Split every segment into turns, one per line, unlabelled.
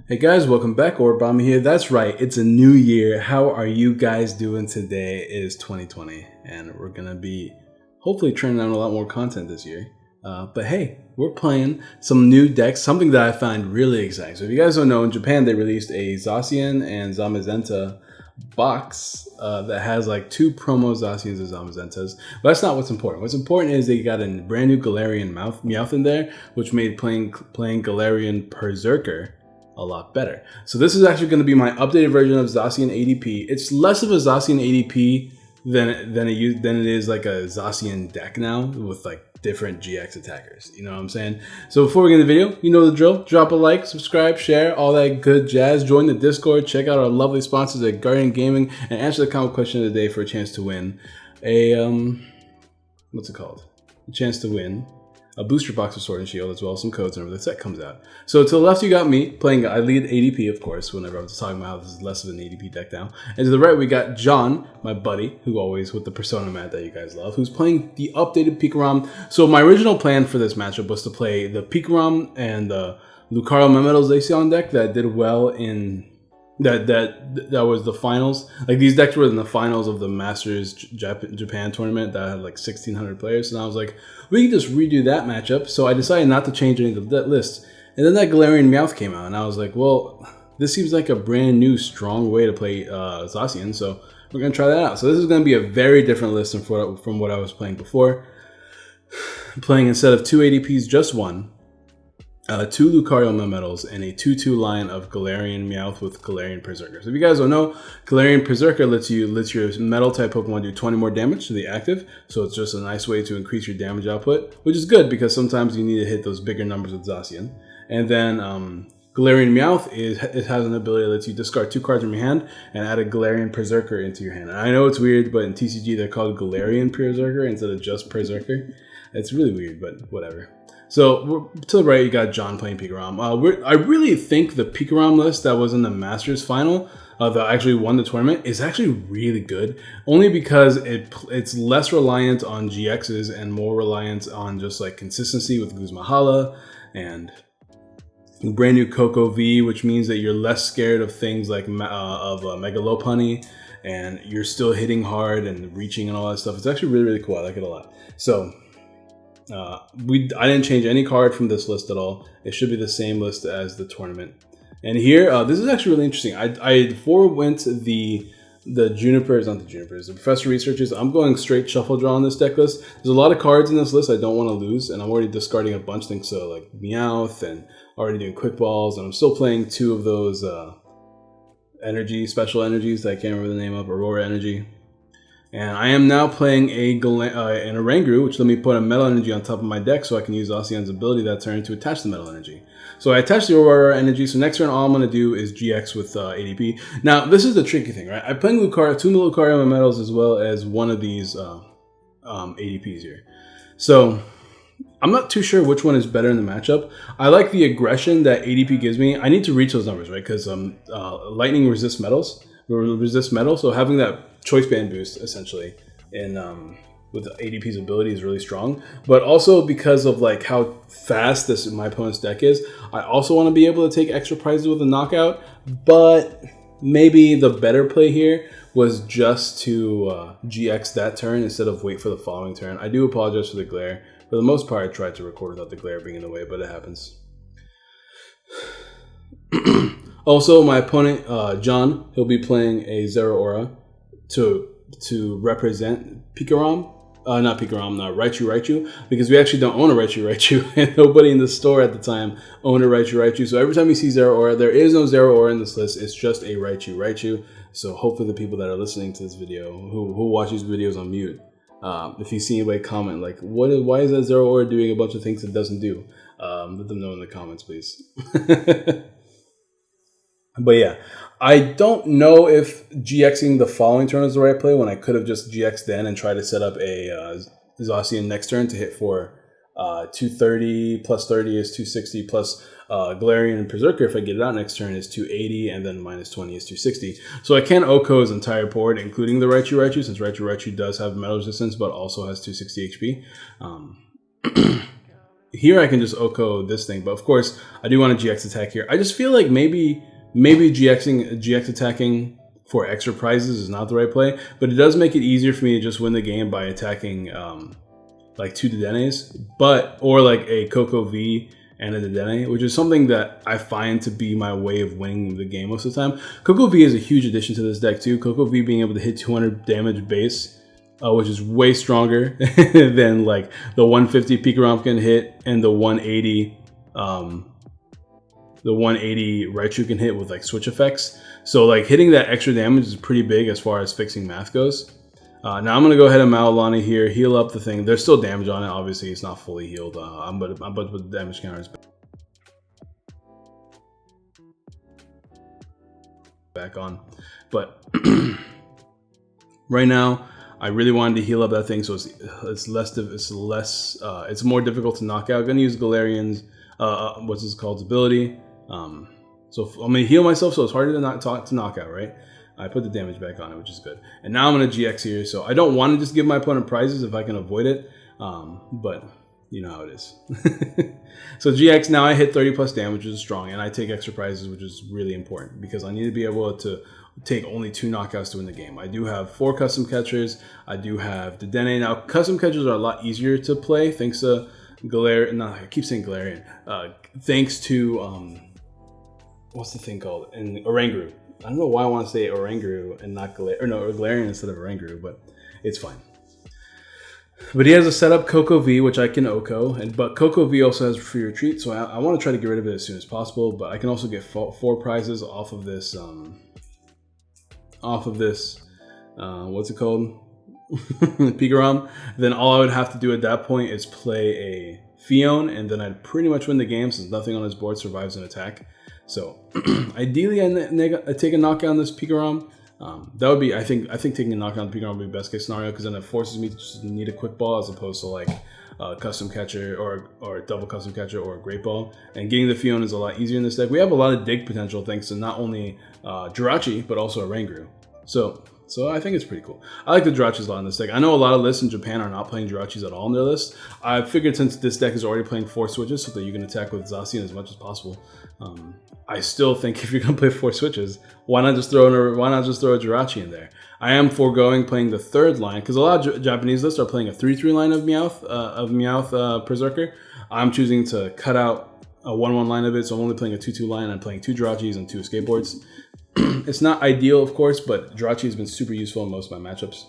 Hey guys, welcome back. Origami here. That's right, it's a new year. How are you guys doing today? It is 2020, and we're gonna be hopefully turning out a lot more content this year. But hey, we're playing some new decks, something that I find really exciting. So if you guys don't know, in Japan they released a Zacian and Zamazenta box that has like 2 promo Zacians and Zamazentas. But that's not what's important. What's important is they got a brand new Galarian Meowth in there, which made playing Galarian Perserker a lot better. So this is actually going to be my updated version of Zacian ADP. It's less of a Zacian ADP than it is like a Zacian deck now with like different GX attackers. You know what I'm saying? So before we get into the video, you know the drill. Drop a like, subscribe, share, all that good jazz. Join the Discord. Check out our lovely sponsors at Guardian Gaming and answer the comment question of the day for a chance to win a what's it called? A chance to win a booster box of Sword and Shield, as well as some codes whenever the set comes out. So to the left, you got me playing. I lead ADP, of course, whenever I was talking about how this is less of an ADP deck now. And to the right, we got John, my buddy, who always with the Persona mat that you guys love, who's playing the updated Pikarom. So my original plan for this matchup was to play the Pikarom and the Lucario Metal Zacian deck that did well in that was the finals. Like these decks were in the finals of the Masters Japan tournament that had like 1,600 players, and I was like, we can just redo that matchup. So I decided not to change any of the list. And then that Galarian Meowth came out, and I was like, well, this seems like a brand new strong way to play Zacian, so we're gonna try that out. So this is gonna be a very different list from what I was playing before. Playing instead of 2 ADPs, just 1. 2 Lucario Memetals, and a 2/2 line of Galarian Meowth with Galarian Perserker. So if you guys don't know, Galarian Perserker lets your metal type Pokemon do 20 more damage to the active. So it's just a nice way to increase your damage output, which is good because sometimes you need to hit those bigger numbers with Zacian. And then Galarian Meowth it has an ability that lets you discard 2 cards from your hand and add a Galarian Perserker into your hand. And I know it's weird, but in TCG they're called Galarian Perserker instead of just Perserker. It's really weird, but whatever. So to the right, you got John playing Pikarom. I really think the Pikarom list that was in the Masters final that actually won the tournament is actually really good. Only because it's less reliant on GXs and more reliant on just like consistency with Guzmahala and brand new Coco V, which means that you're less scared of things like Mega Lopunny, and you're still hitting hard and reaching and all that stuff. It's actually really, really cool. I like it a lot. So I didn't change any card from this list at all. It should be the same list as the tournament. And here, this is actually really interesting. I forewent the Junipers, not the Junipers, the Professor Researchers. I'm going straight shuffle draw on this deck list. There's a lot of cards in this list I don't want to lose, and I'm already discarding a bunch of things, so like Meowth, and already doing Quick Balls, and I'm still playing 2 of those special energies that I can't remember the name of, Aurora Energy. And I am now playing an Oranguru, which let me put a Metal Energy on top of my deck so I can use Zacian's ability that turn to attach the Metal Energy. So I attach the Aurora Energy, so next turn all I'm going to do is GX with ADP. Now, this is the tricky thing, right? I'm playing 2 Lucario Metals as well as one of these ADPs here. So I'm not too sure which one is better in the matchup. I like the aggression that ADP gives me. I need to reach those numbers, right? Because Lightning resists metal, so having that choice band boost essentially in with ADP's ability is really strong, but also because of like how fast my opponent's deck is, I also want to be able to take extra prizes with a knockout. But maybe the better play here was just to GX that turn instead of wait for the following turn. I do apologize for the glare. For the most part, I tried to record without the glare being in the way, but it happens. Also, my opponent John, he'll be playing a Zeraora to represent Pikarom. Raichu, because we actually don't own a Raichu, and nobody in the store at the time owned a Raichu. So every time you see Zeraora, there is no Zeraora in this list. It's just a Raichu. So hopefully the people that are listening to this video, who watch these videos on mute, if you see anybody comment like, why is that Zeraora doing a bunch of things it doesn't do? Let them know in the comments, please. But yeah, I don't know if GXing the following turn is the right play when I could have just GX'd then and tried to set up a Zacian next turn to hit for 230 plus 30 is 260 plus Galarian and Perserker, if I get it out next turn, is 280, and then minus 20 is 260. So I can OHKO his entire board, including the Raichu, since Raichu does have metal resistance but also has 260 HP. here I can just OHKO this thing, but of course I do want a GX attack here. I just feel like maybe GX attacking for extra prizes is not the right play, but it does make it easier for me to just win the game by attacking like 2 Dedenes, or like a Coco V and a Dedenne, which is something that I find to be my way of winning the game most of the time. Coco V is a huge addition to this deck too. Coco V being able to hit 200 damage base, which is way stronger than like the 150 Pikarom can hit and the 180 Raichu can hit with like switch effects. So like hitting that extra damage is pretty big as far as fixing math goes. Now I'm gonna go ahead and Malolani here, heal up the thing. There's still damage on it. Obviously, it's not fully healed. I'm about to put the damage counters back on, but right now I really wanted to heal up that thing, so it's more difficult to knock out. I'm gonna use Galarian's what's this called, ability. So I'm gonna heal myself, so it's harder to knock out, right? I put the damage back on it, which is good. And now I'm gonna GX here, so I don't want to just give my opponent prizes if I can avoid it, but you know how it is. So GX, now I hit 30 plus damage, which is strong, and I take extra prizes, which is really important because I need to be able to take only 2 knockouts to win the game. I do have 4 custom catchers. I do have Dedenne. Now, custom catchers are a lot easier to play thanks to Galarian. No, I keep saying Galarian. Thanks to what's the thing called? In Oranguru. I don't know why I want to say Oranguru and not Galarian, or no, Galarian instead of Oranguru, but it's fine. But he has a setup Coco V, which I can OHKO, but Coco V also has free retreat, so I want to try to get rid of it as soon as possible. But I can also get 4 prizes off of this. What's it called? Pikarom. Then all I would have to do at that point is play a Fion, and then I'd pretty much win the game since nothing on his board survives an attack. So ideally, I take a knockout on this Pikarom. That would be, I think taking a knockout on Pikarom would be best case scenario, because then it forces me to just need a quick ball as opposed to like a custom catcher or a double custom catcher or a great ball. And getting the Fion is a lot easier in this deck. We have a lot of dig potential thanks to not only Jirachi but also Oranguru. So I think it's pretty cool. I like the Jirachis a lot in this deck. I know a lot of lists in Japan are not playing Jirachis at all in their list. I figured since this deck is already playing 4 switches, so that you can attack with Zacian as much as possible. I still think if you're gonna play 4 switches, why not just throw a Jirachi in there? I am foregoing playing the 3rd line because a lot of Japanese lists are playing a 3/3 line of Meowth Perserker. I'm choosing to cut out a 1/1 line of it, so I'm only playing a 2/2 line. I'm playing 2 Jirachis and 2 escape boards. It's not ideal, of course, but Jirachi has been super useful in most of my matchups.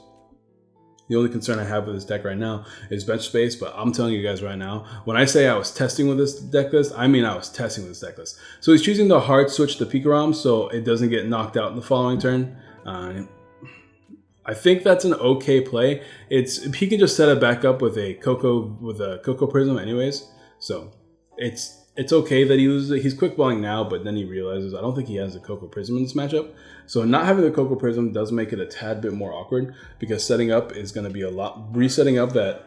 The only concern I have with this deck right now is bench space, but I'm telling you guys right now, when I say I was testing with this deck list, I mean I was testing with this deck list. So he's choosing the hard switch to Pikarom so it doesn't get knocked out in the following turn. I think that's an okay play. He can just set it back up with a Coco Prism anyways, so it's okay that he loses it. He's quick balling now, but then he realizes I don't think he has the Coco Prism in this matchup. So not having the Coco Prism does make it a tad bit more awkward because setting up is going to be resetting up that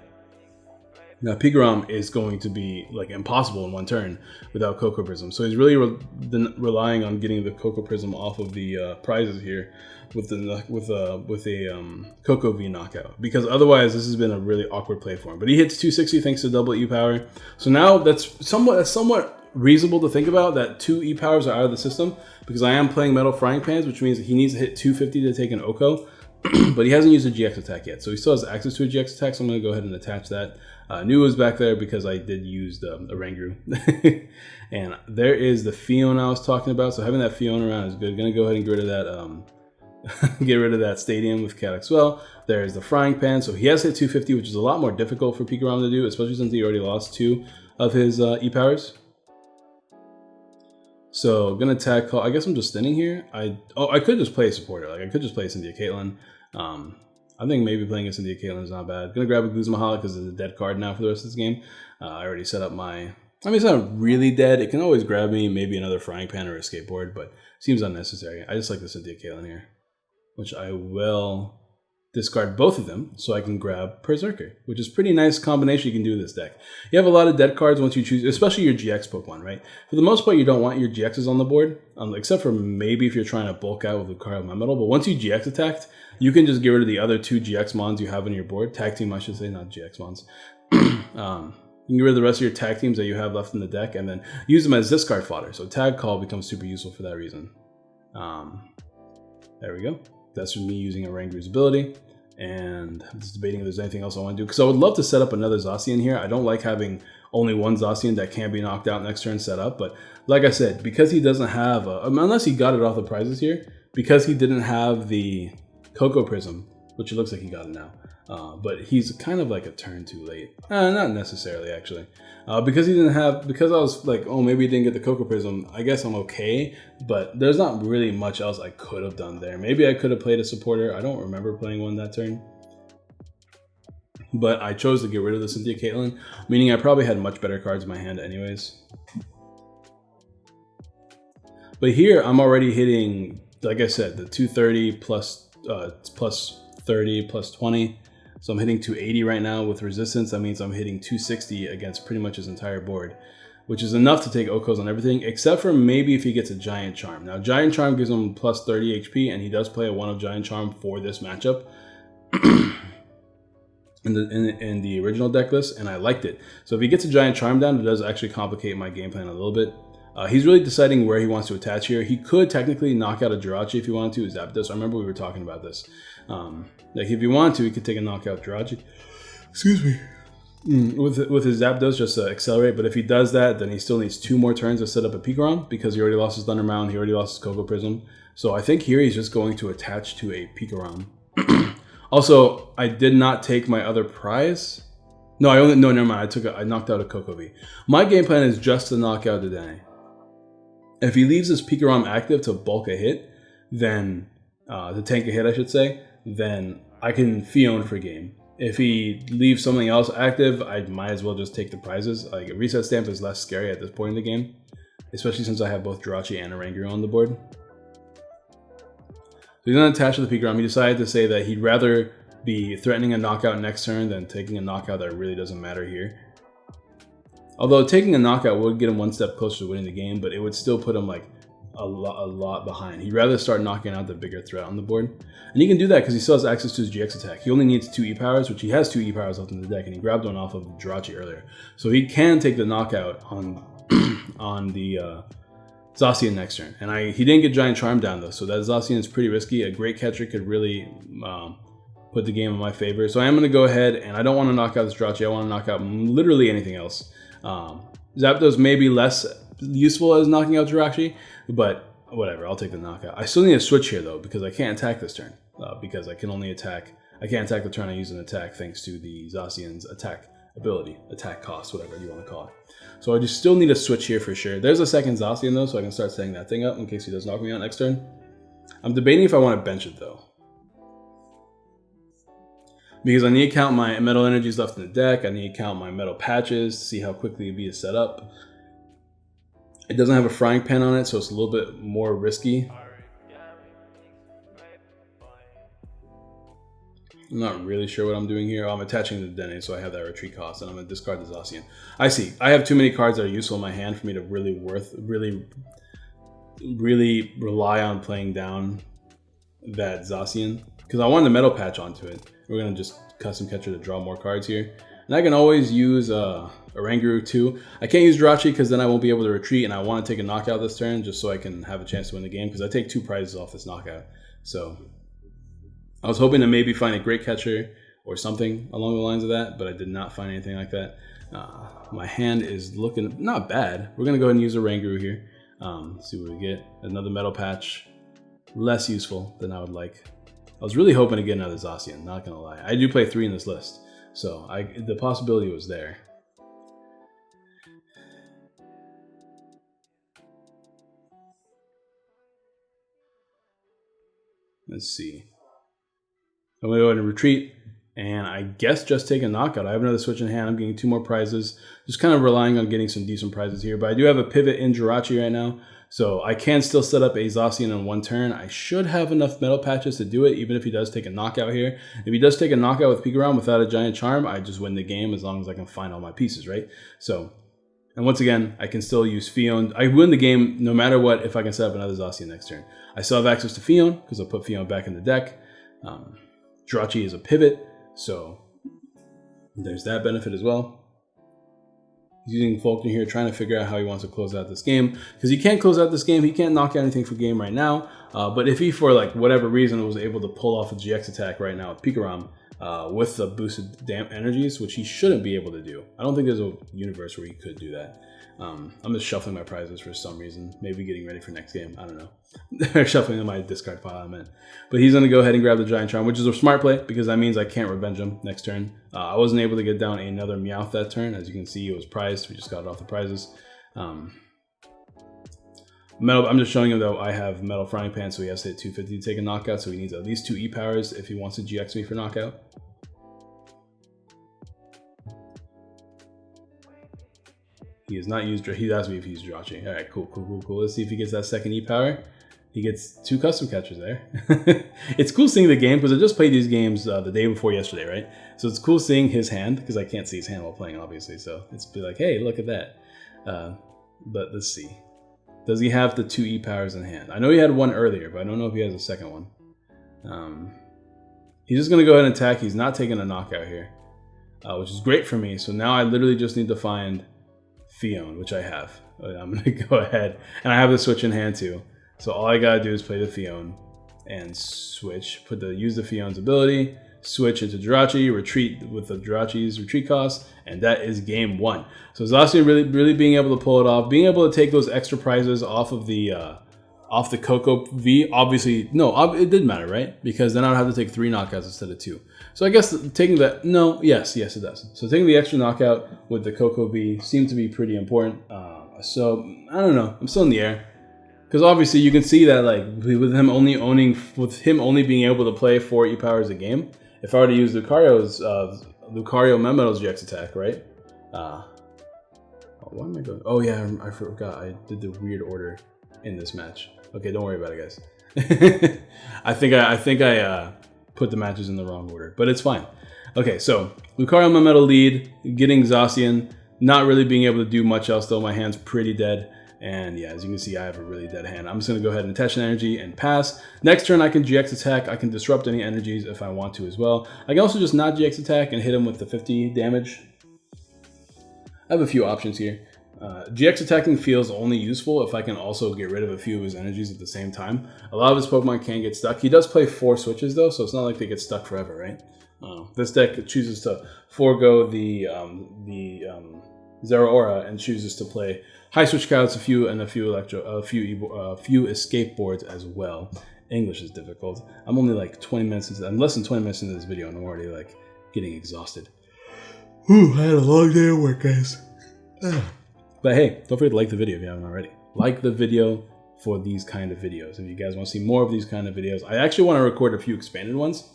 Pikarom is going to be like impossible in 1 turn without Coco Prism. So he's really relying on getting the Coco Prism off of the prizes here with a Coco V knockout, because otherwise this has been a really awkward play for him. But he hits 260 thanks to double E power. So now that's somewhat reasonable to think about that 2 E powers are out of the system, because I am playing Metal Frying Pans, which means he needs to hit 250 to take an OHKO. But he hasn't used a GX attack yet, so he still has access to a GX attack, so I'm going to go ahead and attach that. Knew it was back there because I did use the Oranguru. And there is the Fion I was talking about, so having that Fion around is good. Going to go ahead and get rid of that Stadium with Calyxwell. There's the Frying Pan, so he has hit 250, which is a lot more difficult for Pikarom to do, especially since he already lost 2 of his E-Powers. So gonna attack call. I guess I'm just thinning here. I could just play a supporter. Like I could just play Cynthia Caitlyn. I think maybe playing a Cynthia Caitlyn is not bad. Gonna grab a Guzmahala because it's a dead card now for the rest of this game. I already set up my. I mean, it's not really dead. It can always grab me maybe another Frying Pan or a skateboard, but seems unnecessary. I just like the Cynthia Caitlyn here, which I will discard both of them so I can grab Perserker, which is a pretty nice combination you can do with this deck. You have a lot of dead cards once you choose, especially your GX Pokemon, right? For the most part, you don't want your GXs on the board, except for maybe if you're trying to bulk out with a card of my metal. But once you GX attacked, you can just get rid of the other 2 GX Mons you have on your board. Tag team, I should say, not GX Mons. You can get rid of the rest of your tag teams that you have left in the deck and then use them as discard fodder. So tag call becomes super useful for that reason. There we go. That's from me using Orangru's ability. And I'm just debating if there's anything else I want to do. Because I would love to set up another Zacian here. I don't like having only one Zacian that can be knocked out next turn set up. But like I said, because he doesn't have, unless he got it off the prizes here, because he didn't have the Cocoa Prism, which it looks like he got it now. But he's kind of like a turn too late. Not necessarily, actually. Because I was like, oh, maybe he didn't get the Cocoa Prism, I guess I'm okay. But there's not really much else I could have done there. Maybe I could have played a supporter. I don't remember playing one that turn. But I chose to get rid of the Cynthia Caitlyn, meaning I probably had much better cards in my hand anyways. But here, I'm already hitting, like I said, the 230 plus 30 plus 20. So I'm hitting 280 right now with resistance. That means I'm hitting 260 against pretty much his entire board, which is enough to take Okos on everything, except for maybe if he gets a Giant Charm. Now, Giant Charm gives him plus 30 HP, and he does play a 1 of Giant Charm for this matchup in the original deck list, and I liked it. So if he gets a Giant Charm down, it does actually complicate my game plan a little bit. He's really deciding where he wants to attach here. He could technically knock out a Jirachi if he wanted to, Zapdos. I remember we were talking about this. Like if he wanted to, he could take a knockout Jirachi. Excuse me. With his Zapdos just to accelerate. But if he does that, then he still needs 2 more turns to set up a Pikarom because he already lost his Thunder Mound. He already lost his Cocoa Prism. So I think here he's just going to attach to a Pikarom. Also, I did not take my other prize. No, never mind. I knocked out a Cocoa V. My game plan is just to knock out Dedenne. If he leaves his Pikarom active to bulk a hit, then to tank a hit, I should say, then I can Fion for game. If he leaves something else active, I might as well just take the prizes. Like a reset stamp is less scary at this point in the game, especially since I have both Jirachi and Oranguru on the board. So he's not attached to the Pikarom. He decided to say that he'd rather be threatening a knockout next turn than taking a knockout that really doesn't matter here. Although taking a knockout would get him 1 step closer to winning the game, but it would still put him like a lot behind. He'd rather start knocking out the bigger threat on the board. And he can do that because he still has access to his GX attack. He only needs 2 E-Powers, which he has 2 E-Powers left in the deck, and he grabbed one off of Jirachi earlier. So he can take the knockout on on the Zacian next turn. And he didn't get Giant Charm down though, so that Zacian is pretty risky. A Great Catcher could really put the game in my favor. So I am going to go ahead, and I don't want to knock out this Jirachi. I want to knock out literally anything else. Zapdos may be less useful as knocking out Jirachi, but whatever, I'll take the knockout. I still need a switch here though, because I can't attack this turn, because I can't attack the turn I use an attack thanks to the Zacian's attack ability, attack cost, whatever you want to call it. So I just still need a switch here for sure. There's a second Zacian though, so I can start setting that thing up in case he does knock me out next turn. I'm debating if I want to bench it though, because I need to count my metal energies left in the deck. I need to count my metal patches to see how quickly it'd be to set up. It doesn't have a frying pan on it, so it's a little bit more risky. I'm not really sure what I'm doing here. I'm attaching the Dedenne, so I have that retreat cost, and I'm going to discard the Zacian. I see. I have too many cards that are useful in my hand for me to really rely on playing down that Zacian, because I want the metal patch onto it. We're going to just custom catcher to draw more cards here. And I can always use Oranguru too. I can't use Jirachi because then I won't be able to retreat, and I want to take a knockout this turn just so I can have a chance to win the game, because I take 2 prizes off this knockout. So I was hoping to maybe find a Great Catcher or something along the lines of that, but I did not find anything like that. My hand is looking not bad. We're going to go ahead and use Oranguru here. See what we get. Another metal patch. Less useful than I would like. I was really hoping to get another Zacian, not going to lie. I do play 3 in this list, so the possibility was there. Let's see. I'm going to go ahead and retreat, and I guess just take a knockout. I have another switch in hand. I'm getting 2 more prizes. Just kind of relying on getting some decent prizes here, but I do have a pivot in Jirachi right now, so I can still set up a Zacian in 1 turn. I should have enough metal patches to do it, even if he does take a knockout here. If he does take a knockout with Pikarom without a Giant Charm, I just win the game as long as I can find all my pieces, right? So, and once again, I can still use Fion. I win the game no matter what if I can set up another Zacian next turn. I still have access to Fion because I'll put Fion back in the deck. Jirachi is a pivot, so there's that benefit as well. He's using Faulkner here, trying to figure out how he wants to close out this game. Because he can't close out this game. He can't knock out anything for game right now. But if he, for like whatever reason, was able to pull off a GX attack right now with Pikarom with the boosted damp energies, which he shouldn't be able to do. I don't think there's a universe where he could do that. I'm just shuffling my prizes for some reason. Maybe getting ready for next game. I don't know. Shuffling in my discard pile, I meant. But he's going to go ahead and grab the Giant Charm, which is a smart play because that means I can't revenge him next turn. I wasn't able to get down another Meowth that turn. As you can see, it was prized. We just got it off the prizes. Metal, I'm just showing him that I have Metal Frying Pan, so he has to hit 250 to take a knockout. So he needs at least 2 E-Powers if he wants to GX me for knockout. He has not used, he asked me if he used Jirachi. All right, cool. Let's see if he gets that second E-Power. He gets 2 custom catchers there. It's cool seeing the game because I just played these games the day before yesterday, right? So it's cool seeing his hand because I can't see his hand while playing, obviously. So it's be like, hey, look at that. But let's see. Does he have the 2 E-Powers in hand? I know he had one earlier, but I don't know if he has a second one. He's just going to go ahead and attack. He's not taking a knockout here, which is great for me. So now I literally just need to find Fion, which I have. I'm going to go ahead. And I have the switch in hand too. So all I got to do is play the Fion and switch. Use the Fion's ability, switch into Jirachi, retreat with the Jirachi's retreat cost, and that is game 1. So Zacian really being able to pull it off, being able to take those extra prizes off of the Coco V. Obviously, no, it didn't matter, right? Because then I would have to take 3 knockouts instead of 2. So I guess taking that, yes, it does. So taking the extra knockout with the Coco V seemed to be pretty important. So I don't know, I'm still in the air. Because obviously you can see that like with him only being able to play 4 E-Powers a game, if I were to use Lucario's Memetal's GX attack, right? Why am I going? Oh yeah, I forgot. I did the weird order in this match. Okay, don't worry about it, guys. I think I put the matches in the wrong order, but it's fine. Okay, so Lucario Memetal lead, getting Zacian, not really being able to do much else though. My hand's pretty dead. And yeah, as you can see, I have a really dead hand. I'm just going to go ahead and attach an energy and pass. Next turn, I can GX attack. I can disrupt any energies if I want to as well. I can also just not GX attack and hit him with the 50 damage. I have a few options here. GX attacking feels only useful if I can also get rid of a few of his energies at the same time. A lot of his Pokemon can get stuck. He does play 4 switches though, so it's not like they get stuck forever, right? This deck chooses to forego the Zeraora and chooses to play high switch crowds, a few escape boards as well. English is difficult. I'm only like 20 minutes into, I'm less than 20 minutes into this video and I'm already like getting exhausted. Whew, I had a long day of work, guys. But hey, don't forget to like the video if you haven't already. Like the video for these kind of videos. If you guys want to see more of these kind of videos, I actually want to record a few expanded ones.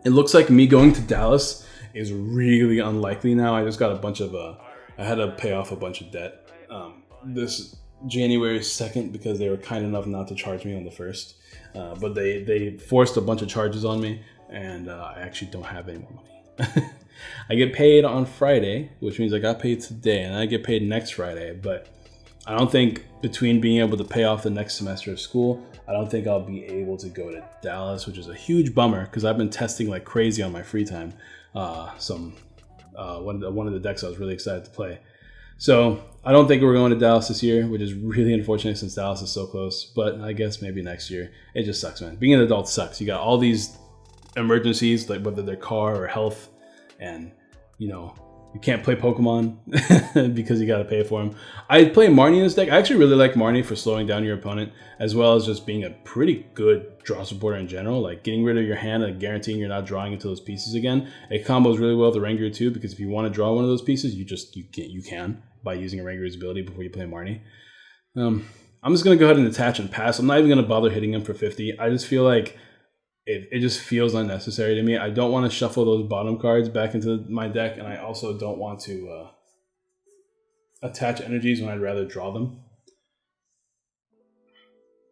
It looks like me going to Dallas is really unlikely now. I just got a bunch of, I had to pay off a bunch of debt this January 2nd because they were kind enough not to charge me on the 1st. But they forced a bunch of charges on me and I actually don't have any more money. I get paid on Friday, which means I got paid today and I get paid next Friday. But I don't think between being able to pay off the next semester of school, I don't think I'll be able to go to Dallas, which is a huge bummer because I've been testing like crazy on my free time. One of the decks I was really excited to play. So I don't think we're going to Dallas this year, which is really unfortunate since Dallas is so close. But I guess maybe next year. It just sucks, man. Being an adult sucks. You got all these emergencies, like whether they're car or health, and you know you can't play Pokemon because you got to pay for them. I play Marnie in this deck. I actually really like Marnie for slowing down your opponent, as well as just being a pretty good draw supporter in general. Like getting rid of your hand and guaranteeing you're not drawing into those pieces again. It combos really well with the Rangear too, because if you want to draw one of those pieces, you can by using a Rangear's ability before you play Marnie. I'm just gonna go ahead and attach and pass. I'm not even gonna bother hitting him for 50. I just feel like it just feels unnecessary to me. I don't want to shuffle those bottom cards back into my deck, and I also don't want to attach energies when I'd rather draw them.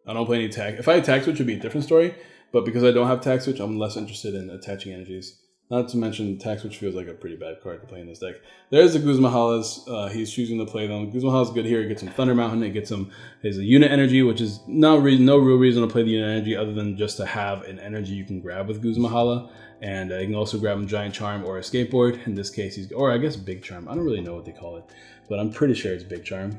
I don't play any tag. If I had tag switch, it would be a different story, but because I don't have tag switch, I'm less interested in attaching energies. Not to mention, Tax, which feels like a pretty bad card to play in this deck. There's the Guzmahalas. He's choosing to play them. Guzmahala's good here. It gets him Thunder Mountain. It gets him his unit energy, which is no real reason to play the unit energy other than just to have an energy you can grab with Guzmahala. And you can also grab him Giant Charm or a Skateboard. In this case, or I guess Big Charm. I don't really know what they call it, but I'm pretty sure it's Big Charm.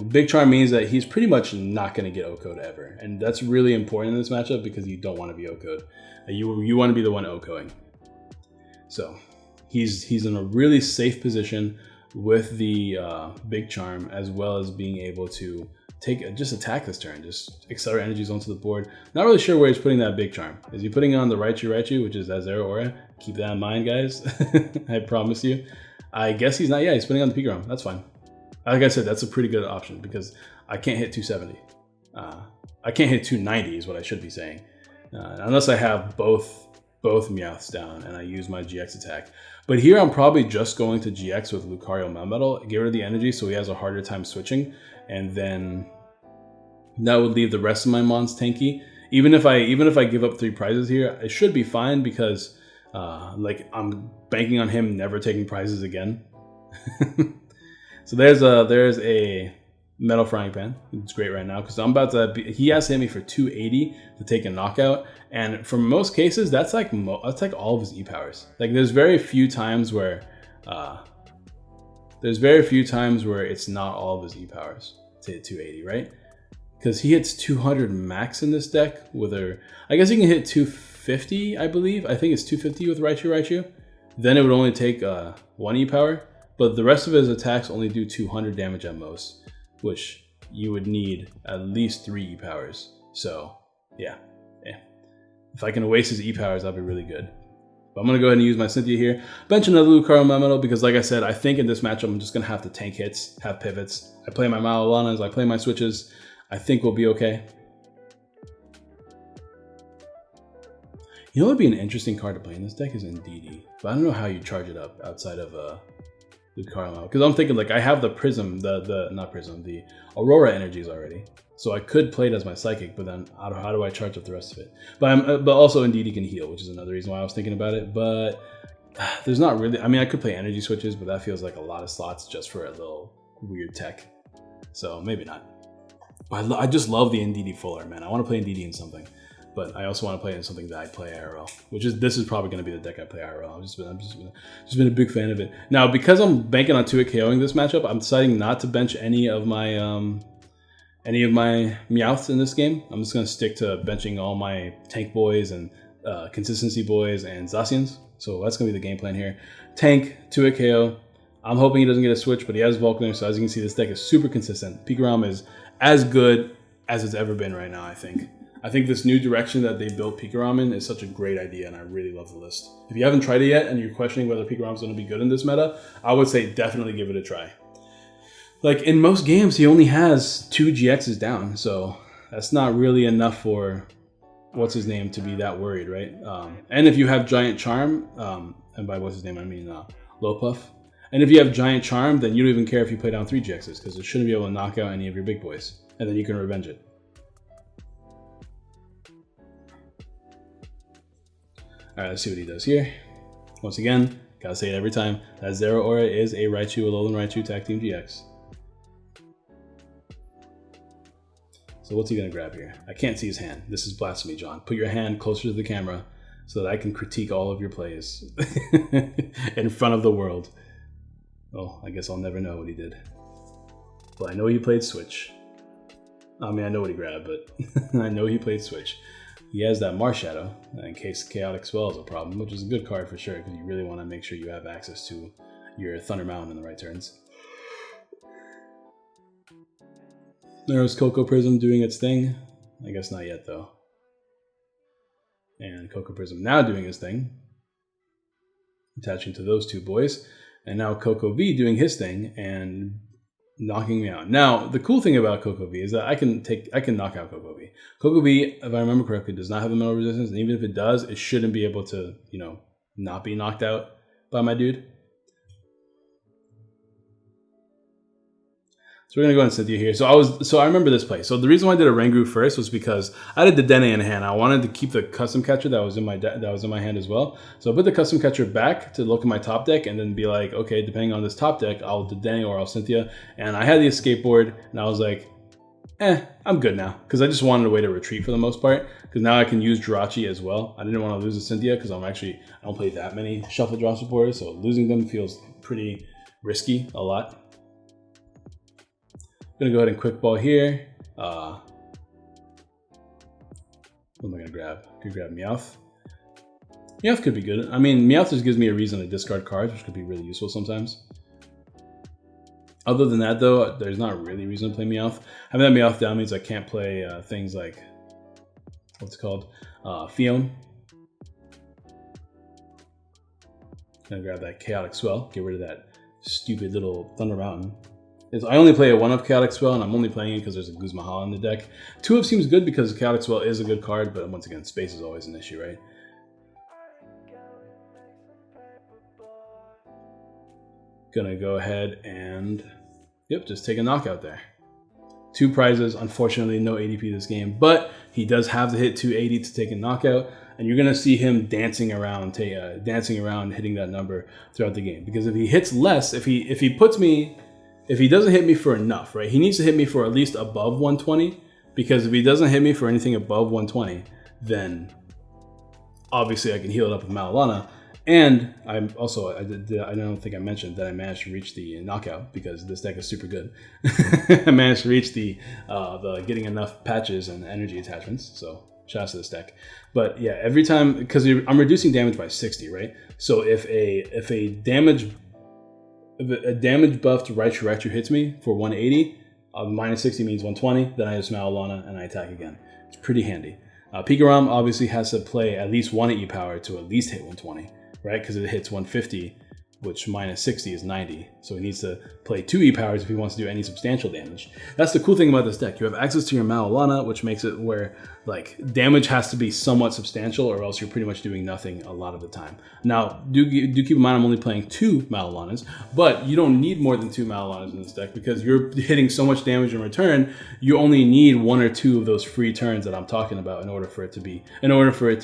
Big Charm means that he's pretty much not going to get O-Code ever. And that's really important in this matchup because you don't want to be O-Code. You want to be the one O-Coding. So he's in a really safe position with the Big Charm, as well as being able to just attack this turn, just accelerate energies onto the board. Not really sure where he's putting that Big Charm. Is he putting it on the Raichu, which is that Zero Aura? Keep that in mind, guys. I promise you. I guess he's not. Yeah, he's putting it on the Pikarom. That's fine. Like I said, that's a pretty good option because I can't hit 270. I can't hit 290 is what I should be saying. Unless I have both Meowths down and I use my GX attack. But here I'm probably just going to GX with Lucario Melmetal, get rid of the energy so he has a harder time switching, and then that would leave the rest of my mons tanky. Even if I give up 3 prizes here, it should be fine because like I'm banking on him never taking prizes again. So there's a Metal Frying Pan. It's great right now because I'm about to. He has to hit me for 280 to take a knockout, and for most cases, that's like all of his E powers. Like there's very few times where it's not all of his E powers to hit 280, right? Because he hits 200 max in this deck with a. I guess he can hit 250. I believe. I think it's 250 with Raichu. Then it would only take 1 E power. But the rest of his attacks only do 200 damage at most, which you would need at least 3 E-powers. So, yeah. If I can waste his E-powers, that'd be really good. But I'm going to go ahead and use my Cynthia here. Bench another Lucario Melmetal because, like I said, I think in this matchup, I'm just going to have to tank hits, have pivots. I play my Malalanas, I play my switches. I think we'll be okay. You know what would be an interesting card to play in this deck is Indeedee. But I don't know how you charge it up outside of Lucario, because I'm thinking like I have the Prism, the Aurora energies already, so I could play it as my Psychic. But then how do I charge up the rest of it? But also Indeedee can heal, which is another reason why I was thinking about it. But there's not really. I mean, I could play energy switches, but that feels like a lot of slots just for a little weird tech. So maybe not. But I just love the Indeedee full art, man. I want to play Indeedee in something. But I also want to play in something that I play IRL, this is probably going to be the deck I play IRL. I've just been a big fan of it. Now, because I'm banking on 2-hit KOing this matchup, I'm deciding not to bench any of my Meowths in this game. I'm just going to stick to benching all my Tank Boys and Consistency Boys and Zacians. So that's going to be the game plan here. Tank, 2-hit KO. I'm hoping he doesn't get a switch, but he has Vulcaner, so as you can see, this deck is super consistent. Pikarom is as good as it's ever been right now, I think. I think this new direction that they built Pikarom in is such a great idea, and I really love the list. If you haven't tried it yet and you're questioning whether Pikarom's going to be good in this meta, I would say definitely give it a try. Like, in most games, he only has 2 GXs down, so that's not really enough for what's-his-name to be that worried, right? And if you have Giant Charm, and by what's-his-name, I mean Lopuff, and if you have Giant Charm, then you don't even care if you play down 3 GXs, because it shouldn't be able to knock out any of your big boys, and then you can revenge it. Alright, let's see what he does here. Once again, gotta say it every time, that Zero Aura is a Raichu, a Alolan Raichu Tag Team GX. So what's he gonna grab here? I can't see his hand. This is blasphemy, John. Put your hand closer to the camera so that I can critique all of your plays in front of the world. Oh, I guess I'll never know what he did. Well, I know he played Switch. I mean, I know what he grabbed, but I know he played Switch. He has that Marshadow in case Chaotic Swell is a problem, which is a good card for sure because you really want to make sure you have access to your Thunder Mountain in the right turns. There's Cocoa Prism doing its thing. I guess not yet though. And Cocoa Prism now doing his thing. Attaching to those 2 boys. And now Cocoa V doing his thing and knocking me out. Now, the cool thing about Cocoa V is that I can knock out Cocoa V. Cocoa V, if I remember correctly, does not have a metal resistance, and even if it does, it shouldn't be able to, not be knocked out by my dude. So we're gonna go ahead and Cynthia here. So I remember this play. So the reason why I did a Rangu first was because I had the Dene in hand. I wanted to keep the custom catcher that was in my hand as well. So I put the custom catcher back to look at my top deck and then be like, okay, depending on this top deck, I'll Dene or I'll Cynthia. And I had the escape board, and I was like, I'm good now, because I just wanted a way to retreat for the most part. Because now I can use Jirachi as well. I didn't want to lose to Cynthia because I don't play that many shuffle draw supporters, so losing them feels pretty risky a lot. I'm gonna go ahead and quick ball here. What am I gonna grab? I could grab Meowth. Meowth could be good. I mean, Meowth just gives me a reason to discard cards, which could be really useful sometimes. Other than that, though, there's not really a reason to play Meowth. Having that Meowth down means I can't play things like, what's it called? Fion. Gonna grab that Chaotic Swell, get rid of that stupid little Thunder Mountain. I only play a 1-of Chaotic Swell, and I'm only playing it because there's a Guzmahal in the deck. 2-of seems good because Chaotic Swell is a good card, but once again, space is always an issue, right? Gonna go ahead and, yep, just take a knockout there. 2 prizes, unfortunately no ADP this game, but he does have to hit 280 to take a knockout, and you're gonna see him dancing around hitting that number throughout the game. Because if he hits less, if he doesn't hit me for enough, right? He needs to hit me for at least above 120, because if he doesn't hit me for anything above 120, then obviously I can heal it up with Malilana. And I don't think I mentioned that I managed to reach the knockout because this deck is super good. I managed to reach the getting enough patches and energy attachments, so shout out to this deck. But yeah, every time, because I'm reducing damage by 60, right? So if a damage buffed Raichu hits me for 180, minus 60 means 120, then I just Malilana and I attack again. It's pretty handy. Pikarom obviously has to play at least 1 E-Power to at least hit 120. Right, because it hits 150, which minus 60 is 90. So he needs to play 2 E-Powers if he wants to do any substantial damage. That's the cool thing about this deck. You have access to your Malilana, which makes it where like damage has to be somewhat substantial, or else you're pretty much doing nothing a lot of the time. Now, do keep in mind I'm only playing 2 Malilanas, but you don't need more than 2 Malilanas in this deck because you're hitting so much damage in return. You only need 1 or 2 of those free turns that I'm talking about in order for it to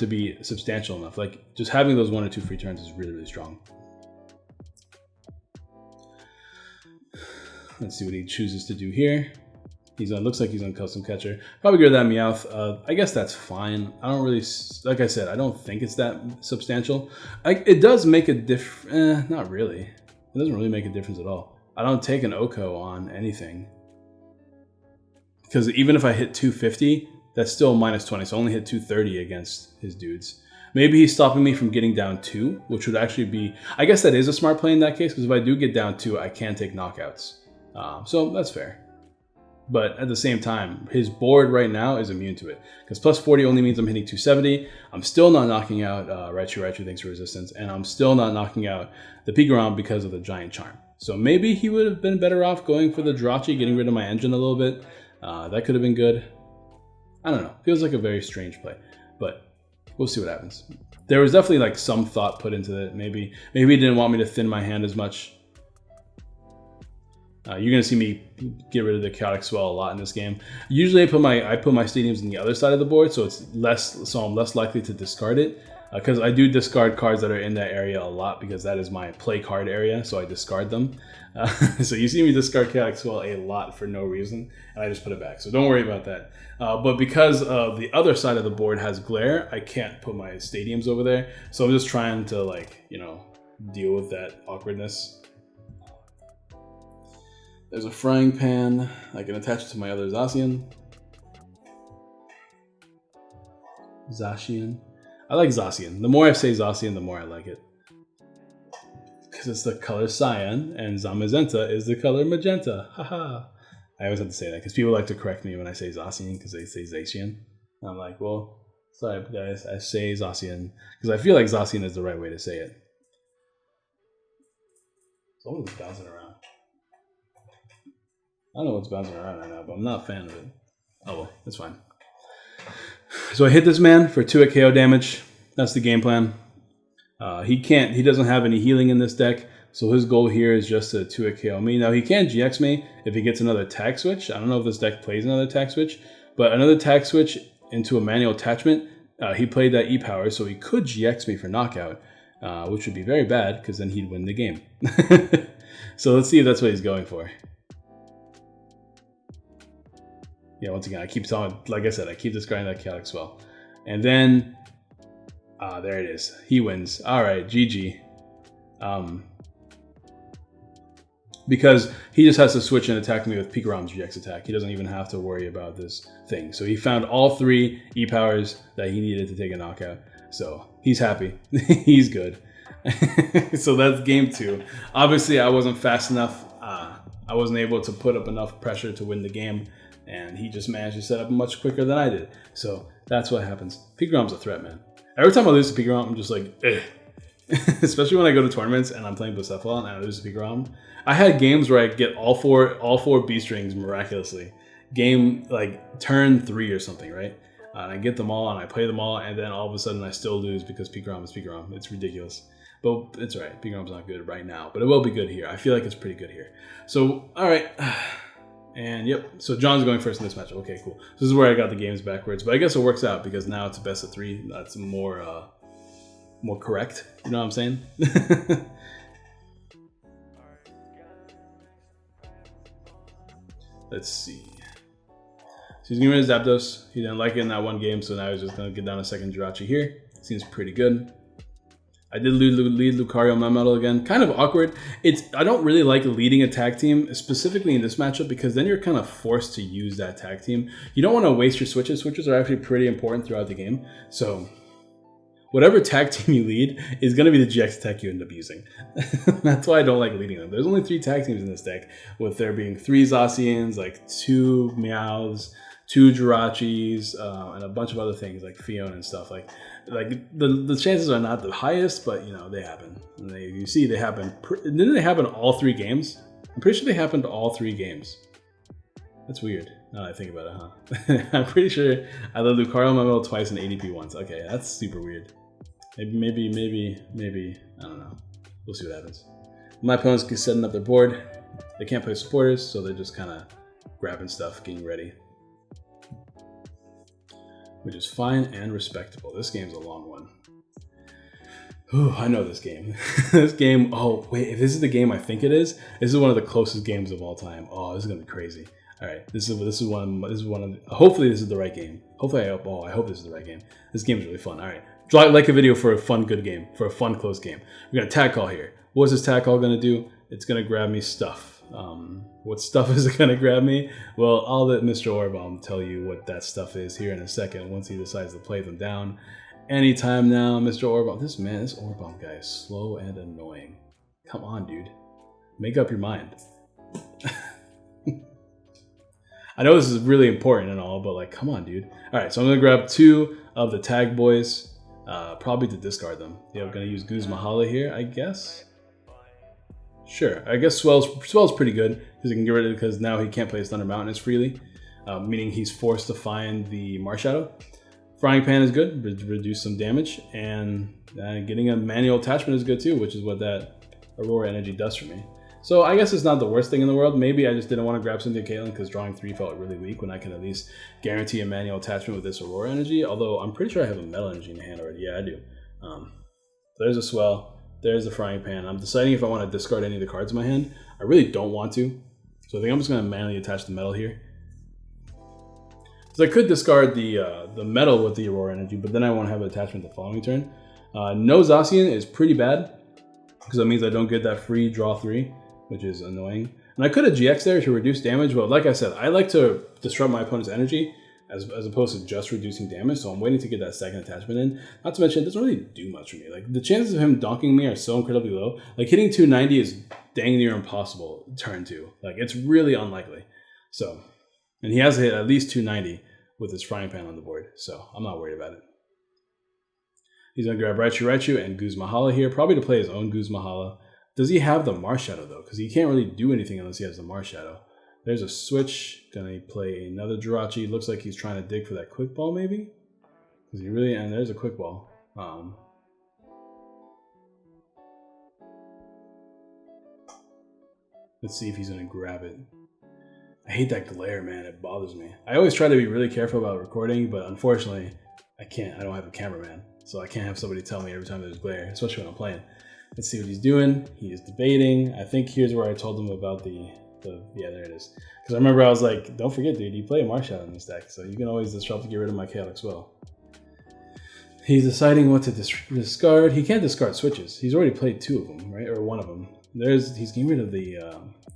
be substantial enough. Like just having those 1 or 2 free turns is really, really strong. Let's see what he chooses to do here. Looks like he's on custom catcher. Probably get rid of that Meowth. I guess that's fine. I don't really, like I said, I don't think it's that substantial. It does make a difference. Not really. It doesn't really make a difference at all. I don't take an Oko on anything. Because even if I hit 250, that's still minus 20. So I only hit 230 against his dudes. Maybe he's stopping me from getting down 2, which would actually be, I guess that is a smart play in that case, because if I do get down 2, I can take knockouts. So that's fair. But at the same time, his board right now is immune to it. Because plus 40 only means I'm hitting 270. I'm still not knocking out Raichu thanks to resistance. And I'm still not knocking out the Pikarom because of the Giant Charm. So maybe he would have been better off going for the Jirachi, getting rid of my engine a little bit. That could have been good. I don't know. Feels like a very strange play. But we'll see what happens. There was definitely like some thought put into it. Maybe he didn't want me to thin my hand as much. You're gonna see me get rid of the Chaotic Swell a lot in this game. Usually I put my stadiums on the other side of the board, so I'm less likely to discard it. Because I do discard cards that are in that area a lot because that is my play card area, so I discard them. So you see me discard Chaotic Swell a lot for no reason, and I just put it back. So don't worry about that. But because the other side of the board has glare, I can't put my stadiums over there. So I'm just trying to deal with that awkwardness. There's a frying pan. I can attach it to my other Zacian. Zacian. I like Zacian. The more I say Zacian, the more I like it. Because it's the color cyan, and Zamazenta is the color magenta. Haha. I always have to say that, because people like to correct me when I say Zacian, because they say Zacian. And I'm like, well, sorry guys, I say Zacian, because I feel like Zacian is the right way to say it. Someone's bouncing around. I don't know what's bouncing around right now, but I'm not a fan of it. Oh well, it's fine. So I hit this man for 2 KO damage. That's the game plan. He doesn't have any healing in this deck, So his goal here is just to 2-hit KO me. Now he can GX me if he gets another tag switch. I don't know if this deck plays another tag switch, but another tag switch into a manual attachment. He played that E-Power, so he could GX me for knockout, which would be very bad because then he'd win the game. So let's see if that's what he's going for. Yeah, once again, I keep telling, like I said, I keep discarding that Chaotic Swell. And then, there it is. He wins. All right, GG. Because he just has to switch and attack me with Pikarom's GX attack. He doesn't even have to worry about this thing. So he found all 3 E-Powers that he needed to take a knockout. So he's happy. He's good. So that's game 2. Obviously, I wasn't fast enough. I wasn't able to put up enough pressure to win the game. And he just managed to set up much quicker than I did. So that's what happens. Pikarom's a threat, man. Every time I lose to Pikarom, I'm just like, eh. Especially when I go to tournaments and I'm playing Bucephalon and I lose to Pikarom. I had games where I get all four B strings miraculously. Game like turn 3 or something, right? And I get them all and I play them all, and then all of a sudden I still lose because Pikarom is Pikarom. It's ridiculous. But it's all right. Pikarom's not good right now, but it will be good here. I feel like it's pretty good here. So, all right. And yep, so John's going first in this matchup. Okay, cool. So this is where I got the games backwards, but I guess it works out because now it's a best of 3. That's more correct. You know what I'm saying? Let's see. So he's getting rid of Zapdos. He didn't like it in that one game, so now he's just gonna get down a second Jirachi here. Seems pretty good. I did lead Lucario my medal again. Kind of awkward. I don't really like leading a tag team, specifically in this matchup, because then you're kind of forced to use that tag team. You don't want to waste your switches. Switches are actually pretty important throughout the game. So whatever tag team you lead is going to be the GX attack you end up using. That's why I don't like leading them. There's only 3 tag teams in this deck, with there being 3 Zacians, like 2 Meowths, 2 Jirachis, and a bunch of other things like Fiona and stuff. Like the chances are not the highest, but you know, they happen. And you see they happen. Didn't they happen all 3 games? I'm pretty sure they happened all 3 games. That's weird. Now that I think about it, huh? I'm pretty sure I led Lucario my medal twice and ADP once. Okay, that's super weird. Maybe, I don't know. We'll see what happens. My opponents keep setting up their board. They can't play supporters, so they're just kind of grabbing stuff, getting ready. Which is fine and respectable. This game's a long one. Ooh, I know this game. This game, oh wait, if this is the game I think it is, this is one of the closest games of all time. Oh, this is gonna be crazy. All right, this is one of. Hopefully, this is the right game. Hopefully, I hope this is the right game. This game is really fun. All right, like a video for a fun, good game, for a fun, close game. We're gonna tag call here. What's this tag call gonna do? It's gonna grab me stuff. What stuff is it gonna grab me? Well, I'll let Mr. Orbomb tell you what that stuff is here in a second once he decides to play them down. Anytime now, Mr. Orbomb. This Orbomb guy is slow and annoying. Come on, dude. Make up your mind. I know this is really important and all, but like, come on, dude. All right, so I'm gonna grab 2 of the tag boys, probably to discard them. Yeah, I'm gonna use Guzmahala here, I guess. Sure, I guess Swell's pretty good because he can get rid of it because now he can't play his Thunder Mountain as freely, meaning he's forced to find the Marshadow. Frying Pan is good, reduce some damage, and getting a manual attachment is good too, which is what that Aurora Energy does for me. So I guess it's not the worst thing in the world. Maybe I just didn't want to grab Cynthia Caitlyn because drawing 3 felt really weak when I can at least guarantee a manual attachment with this Aurora Energy, although I'm pretty sure I have a Metal Energy in the hand already. Yeah, I do. There's a Swell. There's the Frying Pan. I'm deciding if I want to discard any of the cards in my hand. I really don't want to. So I think I'm just going to manually attach the Metal here. So I could discard the Metal with the Aurora Energy, but then I won't have an attachment the following turn. No Zacian is pretty bad, because that means I don't get that free draw 3, which is annoying. And I could have GX there to reduce damage, but like I said, I like to disrupt my opponent's energy as opposed to just reducing damage, so I'm waiting to get that second attachment in. Not to mention, it doesn't really do much for me. Like, the chances of him donking me are so incredibly low. Like, hitting 290 is dang near impossible turn 2. Like, it's really unlikely. So, and he has to hit at least 290 with his Frying Pan on the board, so I'm not worried about it. He's going to grab Raichu and Guzmahala here, probably to play his own Guzmahala. Does he have the Marshadow, though? Because he can't really do anything unless he has the Marshadow. There's a switch. Gonna play another Jirachi. Looks like he's trying to dig for that Quick Ball, maybe? Is he really? And there's a Quick Ball. Let's see if he's going to grab it. I hate that glare, man. It bothers me. I always try to be really careful about recording, but unfortunately, I can't. I don't have a cameraman, so I can't have somebody tell me every time there's glare, especially when I'm playing. Let's see what he's doing. He is debating. I think here's where I told him about the yeah, there it is. Because I remember I was like, don't forget, dude, you play a Marshall in this deck, so you can always disrupt to get rid of my Chaotic Swell. He's deciding what to discard. He can't discard switches. He's already played 2 of them, right? Or 1 of them. He's getting rid of the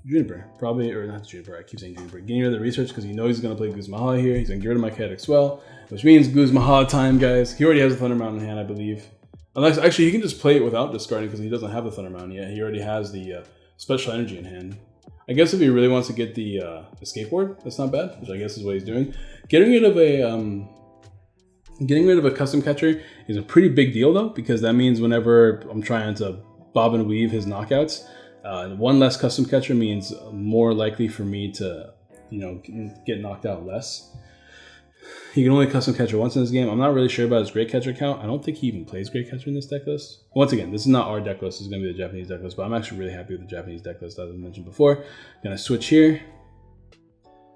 Juniper, probably, or not Juniper, I keep saying Juniper. Getting rid of the research because he knows he's going to play Guzmahala here. He's going to get rid of my Chaotic Swell, which means Guzmahala time, guys. He already has a Thunder Mountain in hand, I believe. Unless, actually, he can just play it without discarding because he doesn't have the Thunder Mountain yet. He already has the Special Energy in hand. I guess if he really wants to get the skateboard, that's not bad, which I guess is what he's doing. Getting rid of a custom catcher is a pretty big deal though, because that means whenever I'm trying to bob and weave his knockouts, 1 less custom catcher means more likely for me to, get knocked out less. He can only custom catcher once in this game. I'm not really sure about his great catcher count. I don't think he even plays great catcher in this deck list. Once again, this is not our deck list. This is going to be the Japanese deck list, but I'm actually really happy with the Japanese deck list, as I mentioned before. Gonna switch here.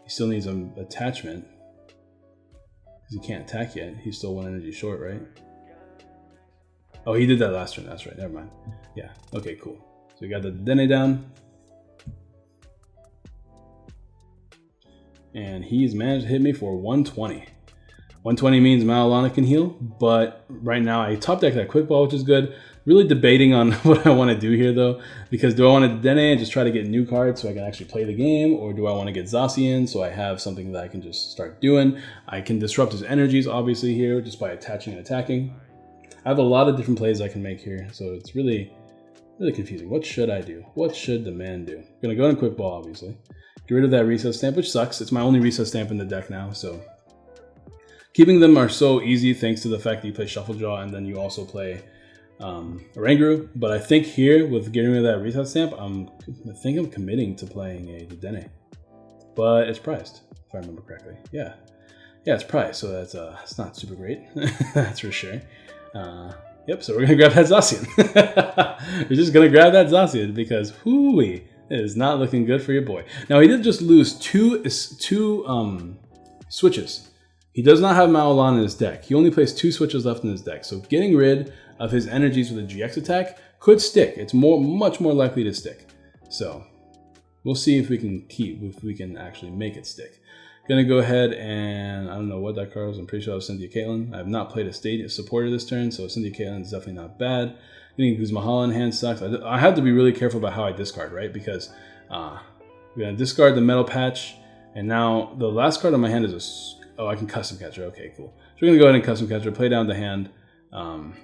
He still needs an attachment because he can't attack yet. He's still 1 energy short, right? Oh, he did that last turn. That's right. Never mind. Yeah. Okay, cool. So we got the Dene down. And he's managed to hit me for 120. 120 means Maolana can heal, but right now I top deck that Quick Ball, which is good. Really debating on what I want to do here though, because do I want to Dene and just try to get new cards so I can actually play the game, or do I want to get Zacian so I have something that I can just start doing? I can disrupt his energies obviously here just by attaching and attacking. I have a lot of different plays I can make here, so it's really confusing. What should I do? What should the man do? I'm gonna go in Quick Ball obviously. Get rid of that reset stamp, which sucks. It's my only reset stamp in the deck now, so keeping them are so easy thanks to the fact that you play Shuffle Draw and then you also play Oranguru. But I think here, with getting rid of that reset stamp, I think I'm committing to playing a Dene. But it's priced, if I remember correctly. Yeah, it's priced, so that's it's not super great. That's for sure. Yep, so we're gonna grab that Zacian. We're just gonna grab that Zacian because hooey. It is not looking good for your boy. Now, he did just lose two switches. He does not have Maolan in his deck. He only plays 2 switches left in his deck. So getting rid of his energies with a GX attack could stick. It's much more likely to stick. So we'll see if we can actually make it stick. Gonna go ahead and I don't know what that card was. I'm pretty sure it was Cynthia Caitlin. I have not played a state supporter this turn, so Cynthia Caitlin is definitely not bad. Getting Guzmahala in hand sucks. I have to be really careful about how I discard, right? Because we're gonna discard the Metal Patch, and now the last card on my hand is I can custom catcher. Okay, cool. So we're gonna go ahead and custom catcher, play down the hand, and